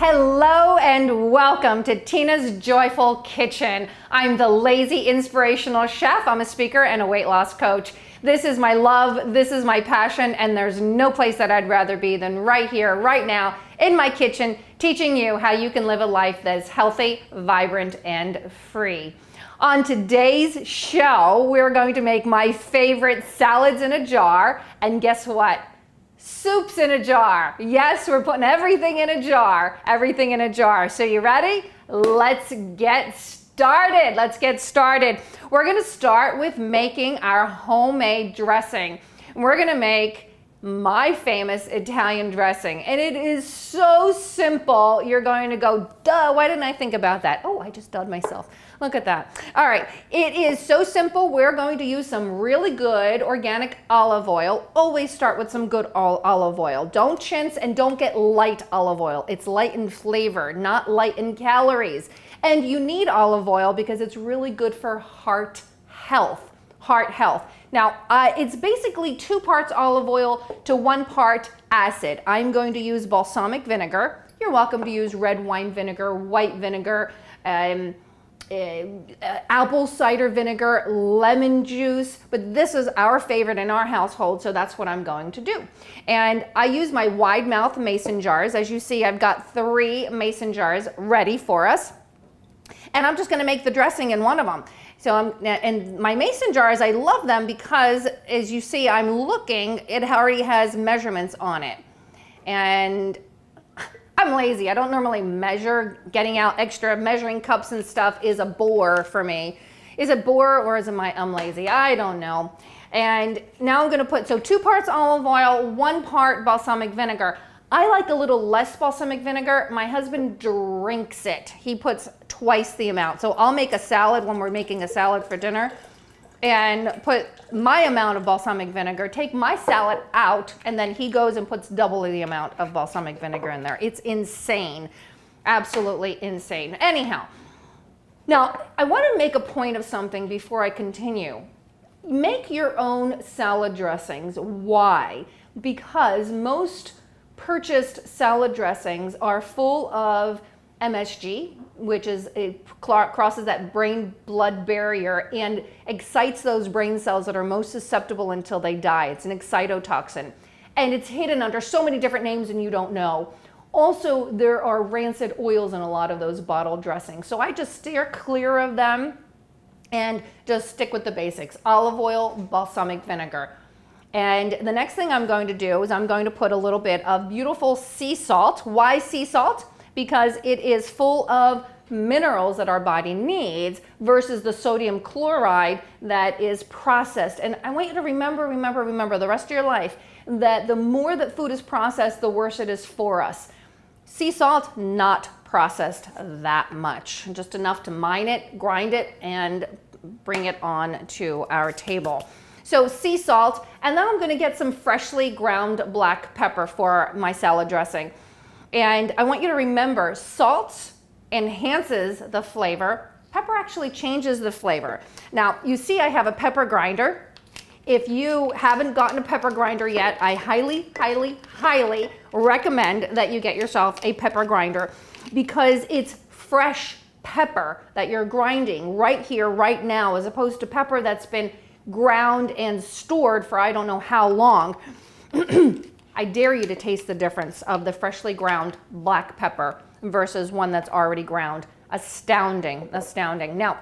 Hello and welcome to Tina's Joyful Kitchen. I'm the lazy inspirational chef. I'm a speaker and a weight loss coach. This is my love, this is my passion, and there's no place that I'd rather be than right here, right now, in my kitchen, teaching you how you can live a life that's healthy, vibrant, and free. On today's show, we're going to make my favorite salads in a jar, and guess what? Soups in a jar. Yes, we're putting everything in a jar. Everything in a jar. So you ready? Let's get started. We're going to start with making our homemade dressing. We're going to make my famous Italian dressing. And it is so simple. You're going to go, duh, why didn't I think about that? Oh, I just dudded myself. Look at that. All right, it is so simple. We're going to use some really good organic olive oil. Always start with some good olive oil. Don't chintz and don't get light olive oil. It's light in flavor, not light in calories. And you need olive oil because it's really good for heart health. Now, it's basically 2 parts olive oil to 1 part acid. I'm going to use balsamic vinegar. You're welcome to use red wine vinegar, white vinegar, apple cider vinegar, lemon juice, but this is our favorite in our household, so that's what I'm going to do. And I use my wide mouth mason jars. As you see, I've got 3 mason jars ready for us. And I'm just going to make the dressing in one of them. So and my mason jars, I love them because, as you see, I'm looking, it already has measurements on it. And I'm lazy. I don't normally measure. Getting out extra measuring cups and stuff is a bore for me. Is it bore or is it I'm lazy? I don't know. And now I'm going to put, so 2 parts olive oil, 1 part balsamic vinegar. I like a little less balsamic vinegar. My husband drinks it. He puts twice the amount. So I'll make a salad when we're making a salad for dinner and put my amount of balsamic vinegar, take my salad out, and then he goes and puts double the amount of balsamic vinegar in there. It's insane. Absolutely insane. Anyhow, now I want to make a point of something before I continue. Make your own salad dressings. Why? Because most purchased salad dressings are full of MSG, which is crosses that brain-blood barrier and excites those brain cells that are most susceptible until they die. It's an excitotoxin, and it's hidden under so many different names and you don't know. Also, there are rancid oils in a lot of those bottle dressings, so I just steer clear of them and just stick with the basics: olive oil, balsamic vinegar. And the next thing I'm going to do is I'm going to put a little bit of beautiful sea salt. Why sea salt? Because it is full of minerals that our body needs versus the sodium chloride that is processed. And I want you to remember the rest of your life that the more that food is processed, the worse it is for us. Sea salt, not processed that much, just enough to mine it, grind it, and bring it on to our table. So sea salt, and then I'm going to get some freshly ground black pepper for my salad dressing. And I want you to remember, salt enhances the flavor. Pepper actually changes the flavor. Now, you see I have a pepper grinder. If you haven't gotten a pepper grinder yet, I highly, highly, highly recommend that you get yourself a pepper grinder because it's fresh pepper that you're grinding right here, right now, as opposed to pepper that's been ground and stored for I don't know how long. I dare you to taste the difference of the freshly ground black pepper versus one that's already ground. Astounding, astounding. Now,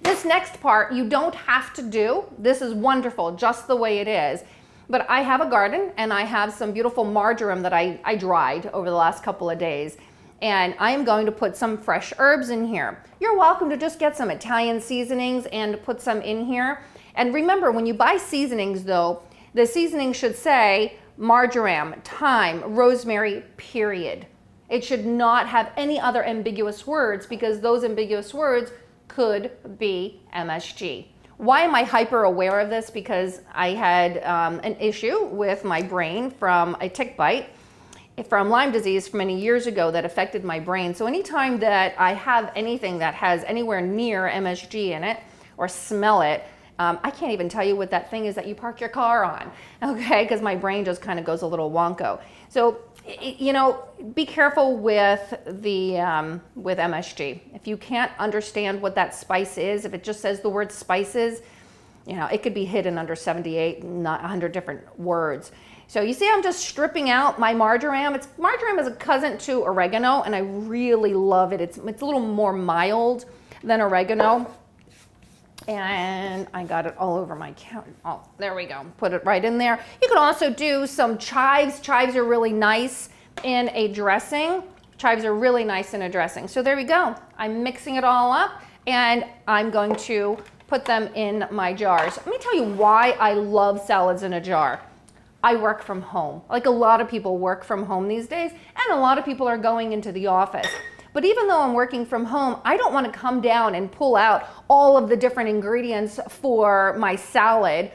this next part you don't have to do. This is wonderful just the way it is. But I have a garden and I have some beautiful marjoram that I dried over the last couple of days. And I am going to put some fresh herbs in here. You're welcome to just get some Italian seasonings and put some in here. And remember, when you buy seasonings though, the seasoning should say marjoram, thyme, rosemary, period. It should not have any other ambiguous words because those ambiguous words could be MSG. Why am I hyper aware of this? Because I had an issue with my brain from a tick bite from Lyme disease from many years ago that affected my brain. So anytime that I have anything that has anywhere near MSG in it or smell it, I can't even tell you what that thing is that you park your car on, okay? Because my brain just kind of goes a little wonko. So You know, be careful with the with MSG. If you can't understand what that spice is, if it just says the word spices, you know, it could be hidden under 78, not 100 different words. So you see, I'm just stripping out my marjoram. Marjoram is a cousin to oregano, and I really love it. It's a little more mild than oregano. And I got it all over my counter. Oh, there we go. Put it right in there. You can also do some chives. Chives are really nice in a dressing. Chives are really nice in a dressing. So there we go. I'm mixing it all up, and I'm going to put them in my jars. Let me tell you why I love salads in a jar. I work from home. Like a lot of people work from home these days, and a lot of people are going into the office. But even though I'm working from home, I don't want to come down and pull out all of the different ingredients for my salad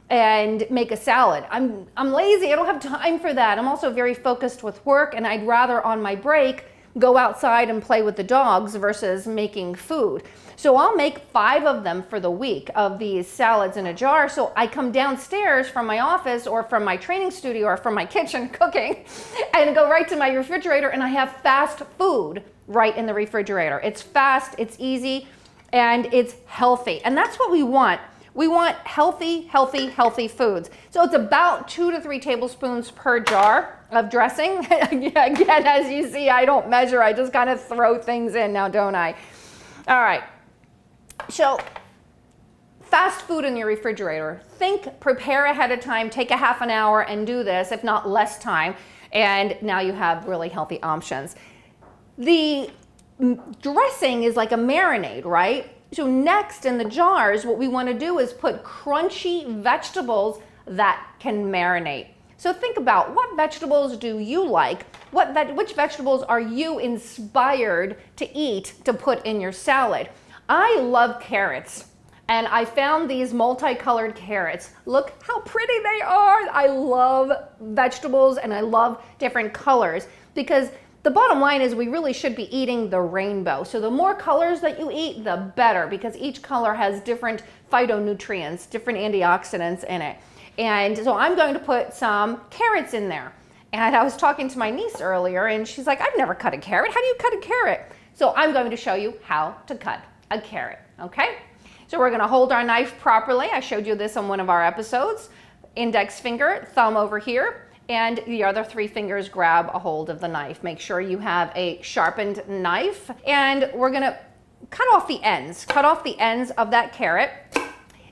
and make a salad. I'm lazy, I don't have time for that. I'm also very focused with work, and I'd rather on my break go outside and play with the dogs versus making food. So I'll make 5 of them for the week of these salads in a jar. So I come downstairs from my office or from my training studio or from my kitchen cooking and go right to my refrigerator, and I have fast food right in the refrigerator. It's fast, it's easy, and it's healthy. And that's what we want. We want healthy, healthy, healthy foods. So it's about 2 to 3 tablespoons per jar of dressing. Again, as you see, I don't measure. I just kind of throw things in now, don't I? All right. So fast food in your refrigerator. Prepare ahead of time, take a half an hour and do this, if not less time. And now you have really healthy options. The dressing is like a marinade, right? So next in the jars, what we want to do is put crunchy vegetables that can marinate. So think about, what vegetables do you like? Which vegetables are you inspired to eat to put in your salad? I love carrots, and I found these multicolored carrots. Look how pretty they are. I love vegetables and I love different colors, because the bottom line is we really should be eating the rainbow. So the more colors that you eat, the better, because each color has different phytonutrients, different antioxidants in it. And so I'm going to put some carrots in there. And I was talking to my niece earlier, and she's like, I've never cut a carrot. How do you cut a carrot? So I'm going to show you how to cut a carrot, okay? So we're gonna hold our knife properly. I showed you this on one of our episodes. Index finger, thumb over here, and the other 3 fingers grab a hold of the knife. Make sure you have a sharpened knife, and we're gonna cut off the ends of that carrot,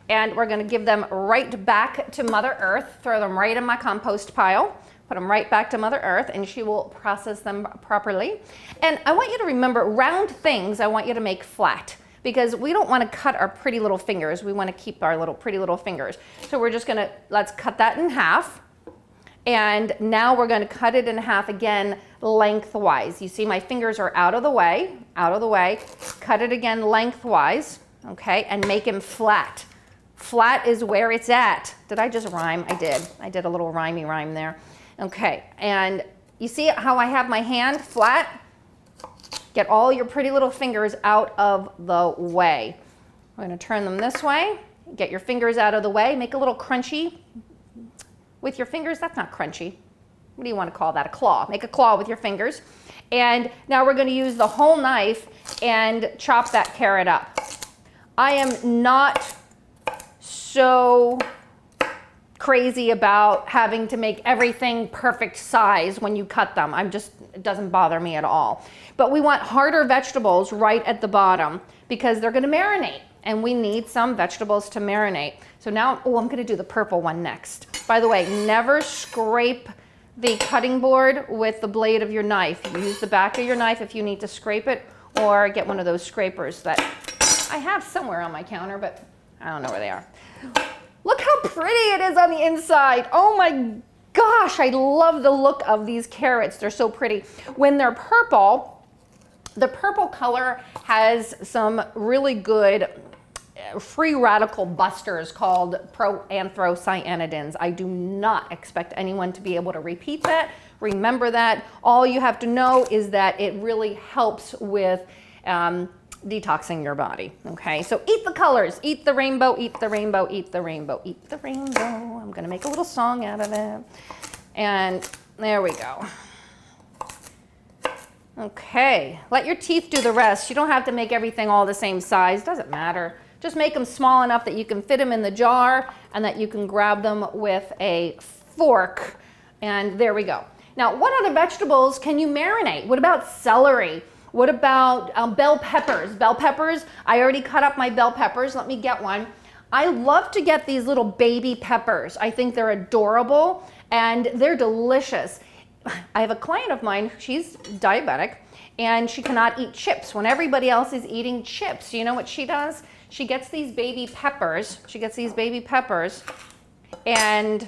and we're gonna give them right back to Mother Earth. Throw them right in my compost pile. Put them right back to Mother Earth, and she will process them properly. And I want you to remember, round things I want you to make flat, because we don't want to cut our pretty little fingers. We want to keep our pretty little fingers. So we're just gonna, let's cut that in half. And now we're gonna cut it in half again lengthwise. You see my fingers are out of the way. Cut it again lengthwise, okay? And make them flat. Flat is where it's at. Did I just rhyme? I did. I did a little rhymey rhyme there. Okay, and you see how I have my hand flat? Get all your pretty little fingers out of the way. We're gonna turn them this way. Get your fingers out of the way. Make a little crunchy with your fingers. That's not crunchy. What do you want to call that? A claw. Make a claw with your fingers. And now we're gonna use the whole knife and chop that carrot up. I am not so crazy about having to make everything perfect size when you cut them. It doesn't bother me at all. But we want harder vegetables right at the bottom, because they're gonna marinate, and we need some vegetables to marinate. So now, I'm gonna do the purple one next. By the way, never scrape the cutting board with the blade of your knife. You use the back of your knife if you need to scrape it, or get one of those scrapers that I have somewhere on my counter, but I don't know where they are. Look how pretty it is on the inside. Oh my gosh, I love the look of these carrots. They're so pretty. When they're purple, the purple color has some really good free radical busters called proanthocyanidins. I do not expect anyone to be able to repeat that. Remember that. All you have to know is that it really helps with detoxing your body, okay? So eat the colors, eat the rainbow, eat the rainbow, eat the rainbow, eat the rainbow. I'm gonna make a little song out of it. And there we go. Okay, let your teeth do the rest. You don't have to make everything all the same size, doesn't matter. Just make them small enough that you can fit them in the jar and that you can grab them with a fork. And there we go. Now, what other vegetables can you marinate? What about celery? What about bell peppers? Bell peppers, I already cut up my bell peppers. Let me get one. I love to get these little baby peppers. I think they're adorable and they're delicious. I have a client of mine, she's diabetic, and she cannot eat chips. When everybody else is eating chips, you know what she does? She gets these baby peppers. And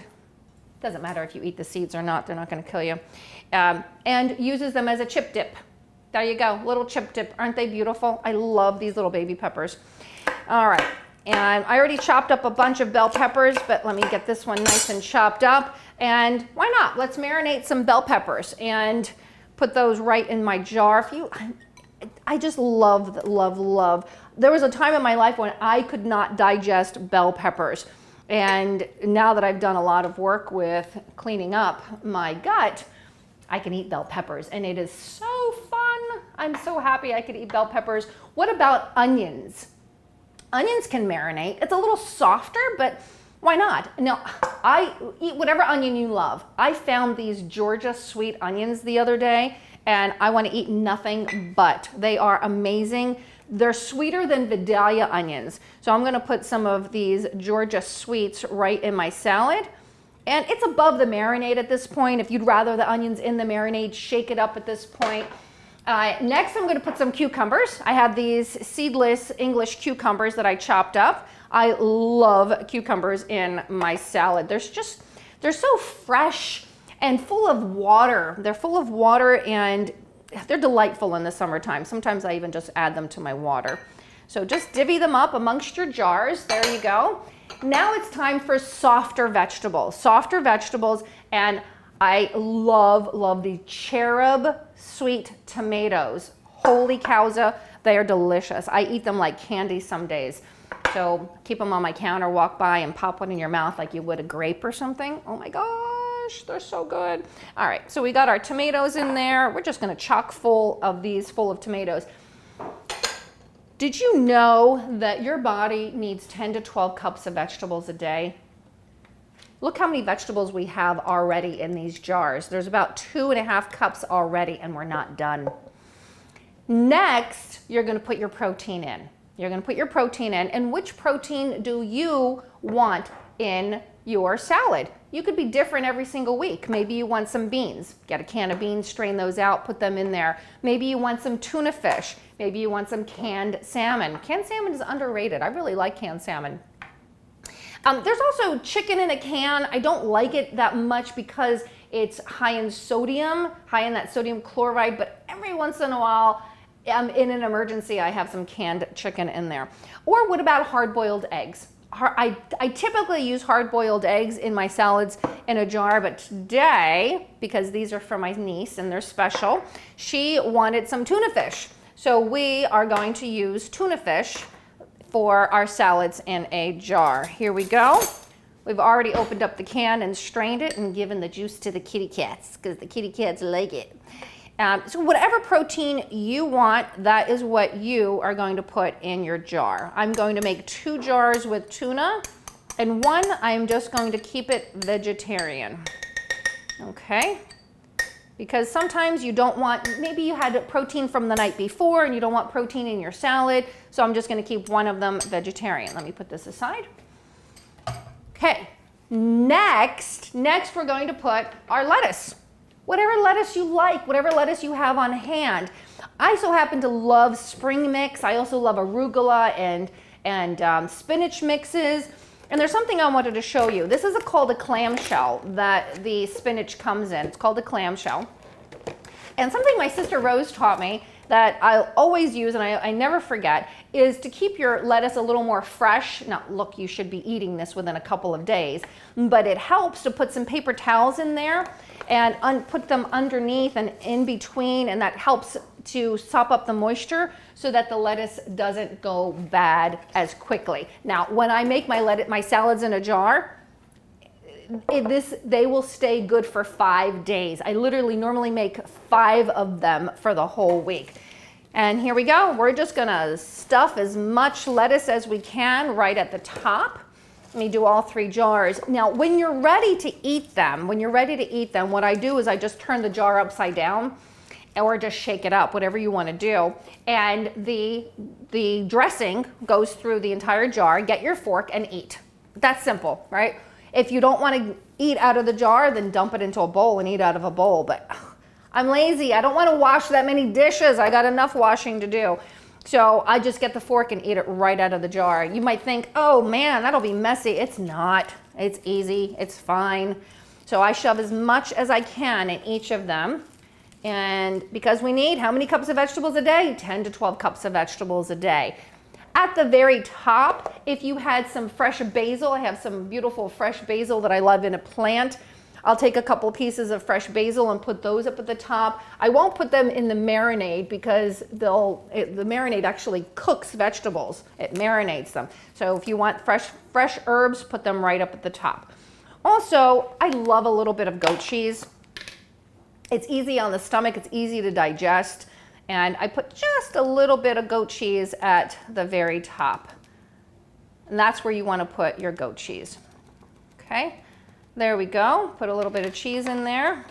doesn't matter if you eat the seeds or not, they're not gonna kill you. And uses them as a chip dip. There you go, little chip dip. Aren't they beautiful? I love these little baby peppers. All right, and I already chopped up a bunch of bell peppers, but let me get this one nice and chopped up. And why not? Let's marinate some bell peppers and put those right in my jar. I just love. There was a time in my life when I could not digest bell peppers. And now that I've done a lot of work with cleaning up my gut, I can eat bell peppers and it is so fun. I'm so happy I could eat bell peppers. What about onions? Onions can marinate. It's a little softer, but why not? Now, I eat whatever onion you love. I found these Georgia sweet onions the other day and I want to eat nothing but. They are amazing. They're sweeter than Vidalia onions. So I'm gonna put some of these Georgia sweets right in my salad. And it's above the marinade at this point. If you'd rather the onions in the marinade, shake it up at this point. Next, I'm gonna put some cucumbers. I have these seedless English cucumbers that I chopped up. I love cucumbers in my salad. They're so fresh and full of water. They're full of water and they're delightful in the summertime. Sometimes I even just add them to my water. So just divvy them up amongst your jars. There you go. Now it's time for softer vegetables. And I love the cherub sweet tomatoes. Holy cowza, they are delicious. I eat them like candy some days. So keep them on my counter, walk by and pop one in your mouth like you would a grape or something. Oh my gosh, they're so good. All right, so we got our tomatoes in there. We're just gonna chock full of tomatoes. Did you know that your body needs 10 to 12 cups of vegetables a day? Look how many vegetables we have already in these jars. There's about 2.5 cups already and we're not done. Next, you're gonna put your protein in. And which protein do you want in your salad? You could be different every single week. Maybe you want some beans. Get a can of beans, strain those out, put them in there. Maybe you want some tuna fish. Maybe you want some canned salmon. Canned salmon is underrated. I really like canned salmon. There's also chicken in a can. I don't like it that much because it's high in sodium, high in that sodium chloride, but every once in a while, in an emergency, I have some canned chicken in there. Or what about hard-boiled eggs? I typically use hard-boiled eggs in my salads in a jar, but today, because these are for my niece and they're special, she wanted some tuna fish. So we are going to use tuna fish for our salads in a jar. Here we go. We've already opened up the can and strained it and given the juice to the kitty cats because the kitty cats like it. So whatever protein you want, that is what you are going to put in your jar. I'm going to make 2 jars with tuna, and one I'm just going to keep it vegetarian. Okay? Because sometimes you don't want, maybe you had protein from the night before and you don't want protein in your salad, so I'm just going to keep one of them vegetarian. Let me put this aside. Okay, next we're going to put our lettuce. Whatever lettuce you like, whatever lettuce you have on hand. I so happen to love spring mix. I also love arugula and spinach mixes. And there's something I wanted to show you. This is called a clamshell that the spinach comes in. It's called a clamshell. And something my sister Rose taught me that I'll always use and I never forget is to keep your lettuce a little more fresh. Now, look, you should be eating this within a couple of days, but it helps to put some paper towels in there and put them underneath and in between, and that helps to sop up the moisture so that the lettuce doesn't go bad as quickly. Now, when I make my salads in a jar, they will stay good for 5 days. I literally normally make 5 of them for the whole week. And here we go. We're just gonna stuff as much lettuce as we can right at the top. Let me do all 3 jars. Now, when you're ready to eat them, what I do is I just turn the jar upside down or just shake it up, whatever you want to do. And the dressing goes through the entire jar. Get your fork and eat. That's simple, right? If you don't want to eat out of the jar, then dump it into a bowl and eat out of a bowl. But I'm lazy. I don't want to wash that many dishes. I got enough washing to do. So I just get the fork and eat it right out of the jar. You might think, oh man, that'll be messy. It's not. It's easy. It's fine. So I shove as much as I can in each of them. And because we need how many cups of vegetables a day? 10 to 12 cups of vegetables a day. At the very top, if you had some fresh basil, I have some beautiful fresh basil that I love in a plant. I'll take a couple pieces of fresh basil and put those up at the top. I won't put them in the marinade because the marinade actually cooks vegetables. It marinates them. So if you want fresh herbs, put them right up at the top. Also, I love a little bit of goat cheese. It's easy on the stomach, it's easy to digest. And I put just a little bit of goat cheese at the very top. And that's where you want to put your goat cheese. Okay. There we go. Put a little bit of cheese in there.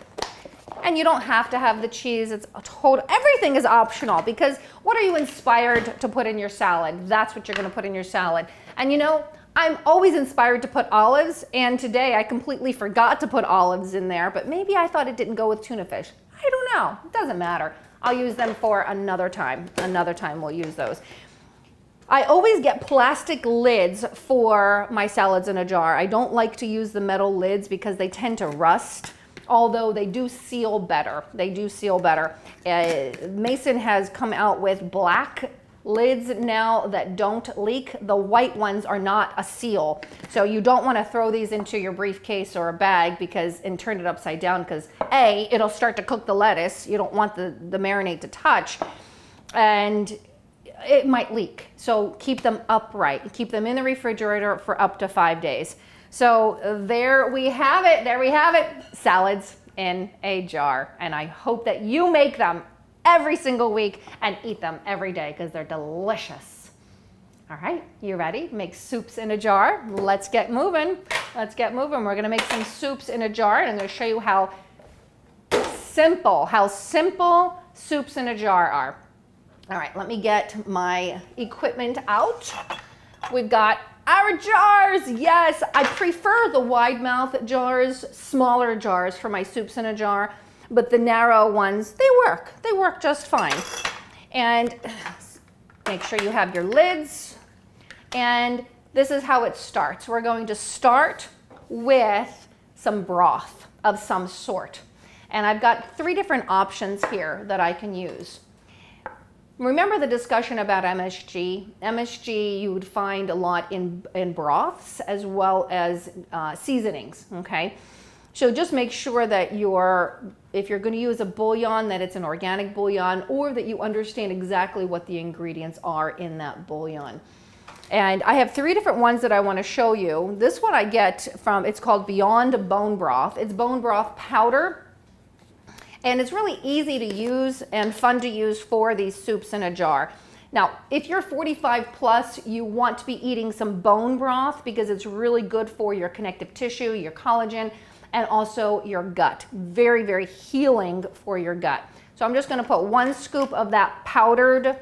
And you don't have to have the cheese. It's a total, everything is optional because what are you inspired to put in your salad? That's what you're going to put in your salad. And you know, I'm always inspired to put olives, and today I completely forgot to put olives in there, but maybe I thought it didn't go with tuna fish. I don't know. It doesn't matter. I'll use them for another time. Another time we'll use those. I always get plastic lids for my salads in a jar. I don't like to use the metal lids because they tend to rust, although they do seal better. They do seal better. Mason has come out with black lids now that don't leak. The white ones are not a seal. So you don't want to throw these into your briefcase or a bag and turn it upside down because A, it'll start to cook the lettuce. You don't want the marinade to touch. And it might leak. So keep them upright. Keep them in the refrigerator for up to 5 days. So there we have it. There we have it. Salads in a jar. And I hope that you make them every single week and eat them every day because they're delicious. All right, you ready? Make soups in a jar. Let's get moving. Let's get moving. We're going to make some soups in a jar, and I'm going to show you how simple soups in a jar are. All right, let me get my equipment out. We've got our jars. Yes, I prefer the wide mouth jars, smaller jars for my soups in a jar, but the narrow ones, they work. They work just fine. And make sure you have your lids. And this is how it starts. We're going to start with some broth of some sort. And I've got 3 different options here that I can use. Remember the discussion about MSG? MSG you would find a lot in broths as well as seasonings, okay? So just make sure that if you're going to use a bouillon, that it's an organic bouillon, or that you understand exactly what the ingredients are in that bouillon. And I have 3 different ones that I want to show you. This one I get from, it's called Beyond Bone Broth. It's bone broth powder. And it's really easy to use and fun to use for these soups in a jar. Now, if you're 45 plus, you want to be eating some bone broth because it's really good for your connective tissue, your collagen, and also your gut. Very, very healing for your gut. So I'm just going to put 1 scoop of that powdered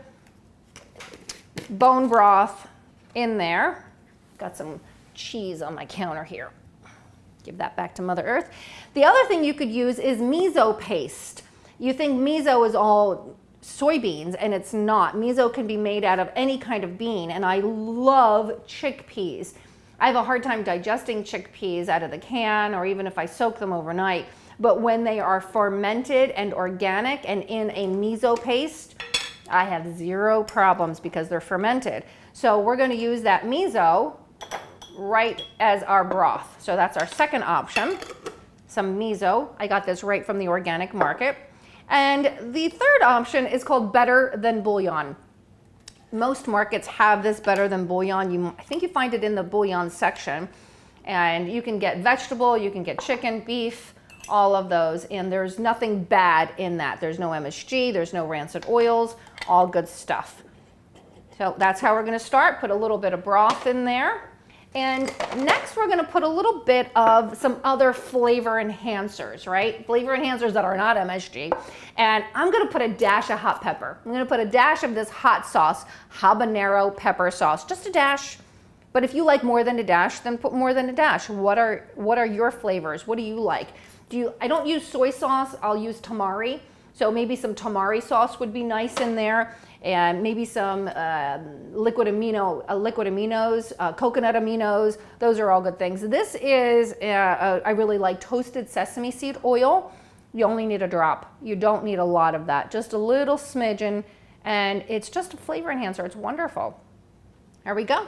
bone broth in there. Got some cheese on my counter here. Give that back to Mother Earth. The other thing you could use is miso paste. You think miso is all soybeans, and it's not. Miso can be made out of any kind of bean, and I love chickpeas. I have a hard time digesting chickpeas out of the can, or even if I soak them overnight. But when they are fermented and organic and in a miso paste, I have 0 problems because they're fermented. So we're going to use that miso right as our broth. So that's our second option, some miso. I got this right from the organic market. And the third option is called Better Than Bouillon. Most markets have this Better Than Bouillon. I think you find it in the bouillon section. And you can get vegetable, you can get chicken, beef, all of those, and there's nothing bad in that. There's no MSG, there's no rancid oils, all good stuff. So that's how we're gonna start. Put a little bit of broth in there. And next we're gonna put a little bit of some other flavor enhancers, right? Flavor enhancers that are not MSG. And I'm gonna put a dash of hot pepper. I'm gonna put a dash of this hot sauce, habanero pepper sauce, just a dash. But if you like more than a dash, then put more than a dash. What are your flavors? What do you like? I don't use soy sauce, I'll use tamari. So maybe some tamari sauce would be nice in there, and maybe some liquid aminos, coconut aminos. Those are all good things. This is, I really like toasted sesame seed oil. You only need a drop. You don't need a lot of that, just a little smidgen, and it's just a flavor enhancer. It's wonderful. There we go.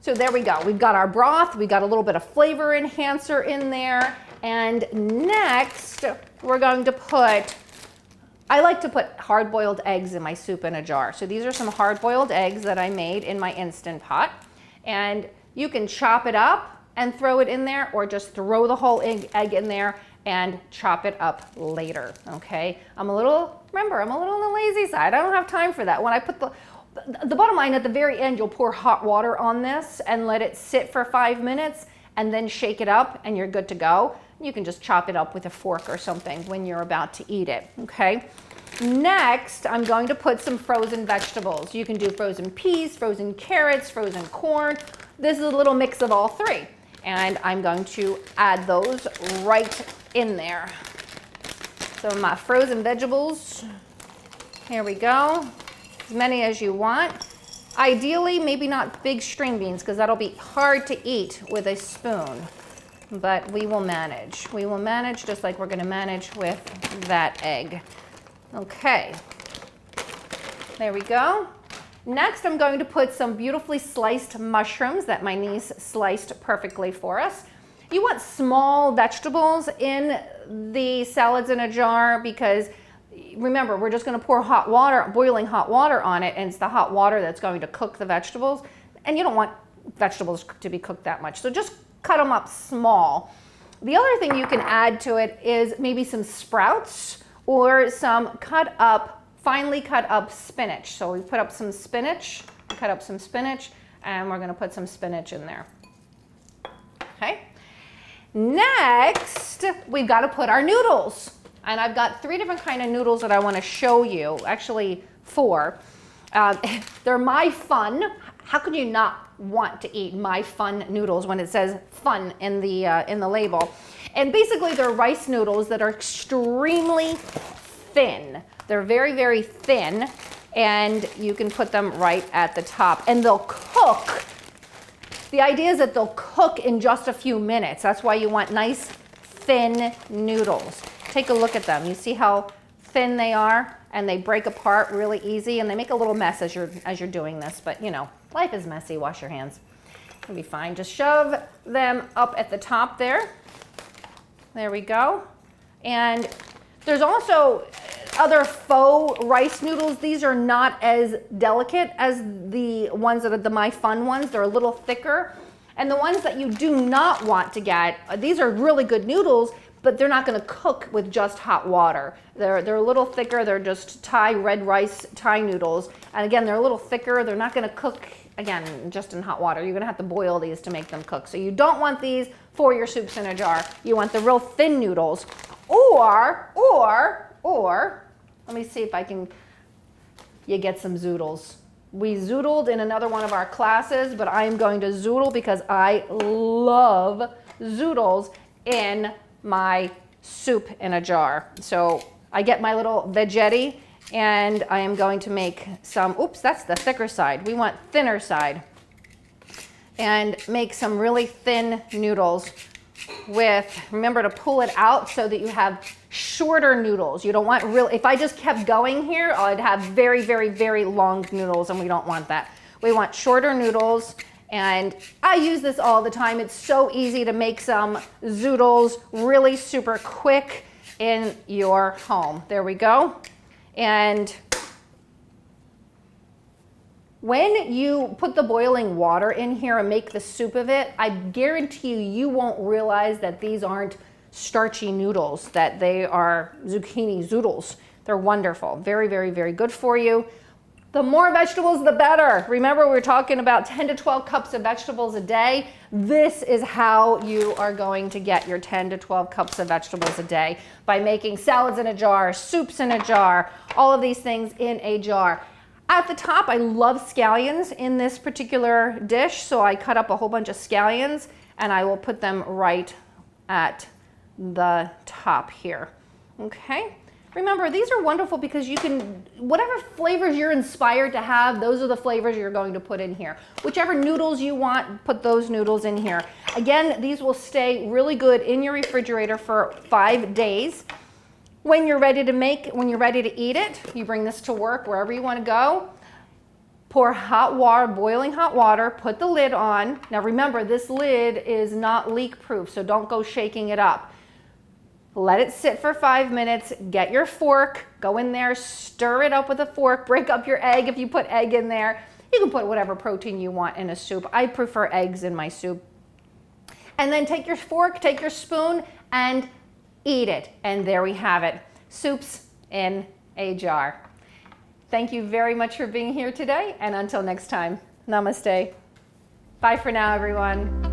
So there we go. We've got our broth, we got a little bit of flavor enhancer in there, and next we're going to put, I like to put hard-boiled eggs in my soup in a jar. So these are some hard-boiled eggs that I made in my Instant Pot, and you can chop it up and throw it in there, or just throw the whole egg in there and chop it up later, okay? Remember, I'm a little on the lazy side. I don't have time for that. When I put the bottom line, at the very end, you'll pour hot water on this and let it sit for 5 minutes and then shake it up and you're good to go. You can just chop it up with a fork or something when you're about to eat it, okay? Next, I'm going to put some frozen vegetables. You can do frozen peas, frozen carrots, frozen corn. This is a little mix of all three. And I'm going to add those right in there. So my frozen vegetables, here we go. As many as you want. Ideally, maybe not big string beans, because that'll be hard to eat with a spoon. But we will manage. We will manage just like we're going to manage with that egg. Okay. There we go. Next, I'm going to put some beautifully sliced mushrooms that my niece sliced perfectly for us. You want small vegetables in the salads in a jar, because remember, we're just going to pour hot water, boiling hot water on it, and it's the hot water that's going to cook the vegetables. And you don't want vegetables to be cooked that much, so just cut them up small. The other thing you can add to it is maybe some sprouts or some finely cut up spinach. So we put up some spinach, cut up some spinach, and we're going to put some spinach in there. Okay. Next, we've got to put our noodles. And I've got 3 different kind of noodles that I want to show you, actually 4. They're My Fun. How could you not want to eat My Fun noodles when it says fun in the label? And basically they're rice noodles that are extremely thin. They're very, very thin, and you can put them right at the top, and they'll cook. The idea is that they'll cook in just a few minutes. That's why you want nice, thin noodles. Take a look at them. You see how thin they are, and they break apart really easy, and they make a little mess as you're doing this, but you know, life is messy. Wash your hands. It'll be fine. Just shove them up at the top there. There we go. And there's also other faux rice noodles. These are not as delicate as the ones that are the My Fun ones. They're a little thicker. And the ones that you do not want to get, these are really good noodles, but they're not going to cook with just hot water. They're a little thicker. They're just red rice Thai noodles. And again, they're a little thicker. They're not going to cook, again, just in hot water. You're going to have to boil these to make them cook. So you don't want these for your soups in a jar. You want the real thin noodles. Or, let me see if you get some zoodles. We zoodled in another one of our classes, but I am going to zoodle because I love zoodles in my soup in a jar. So I get my little veggetti, and I am going to make some, oops, that's the thicker side. We want thinner side. And make some really thin noodles remember to pull it out so that you have shorter noodles. You don't want if I just kept going here, I'd have very, very, very long noodles, and we don't want that. We want shorter noodles, and I use this all the time. It's so easy to make some zoodles really super quick in your home. There we go. And When you put the boiling water in here and make the soup of it, I guarantee you, you won't realize that these aren't starchy noodles, that they are zucchini zoodles. They're wonderful. Very, very, very good for you. The more vegetables, the better. Remember, we were talking about 10 to 12 cups of vegetables a day. This is how you are going to get your 10 to 12 cups of vegetables a day, by making salads in a jar, soups in a jar, all of these things in a jar. At the top, I love scallions in this particular dish, so I cut up a whole bunch of scallions and I will put them right at the top here. Okay. Remember, these are wonderful because you can, whatever flavors you're inspired to have, those are the flavors you're going to put in here. Whichever noodles you want, put those noodles in here. Again, these will stay really good in your refrigerator for 5 days. When you're ready to eat it, you bring this to work, wherever you want to go. Pour hot water, boiling hot water, put the lid on. Now remember, this lid is not leak proof, so don't go shaking it up. Let it sit for 5 minutes, get your fork, go in there, stir it up with a fork, break up your egg if you put egg in there. You can put whatever protein you want in a soup. I prefer eggs in my soup. And then take your fork, take your spoon, and eat it. And there we have it. Soups in a jar. Thank you very much for being here today, and until next time, namaste. Bye for now, everyone.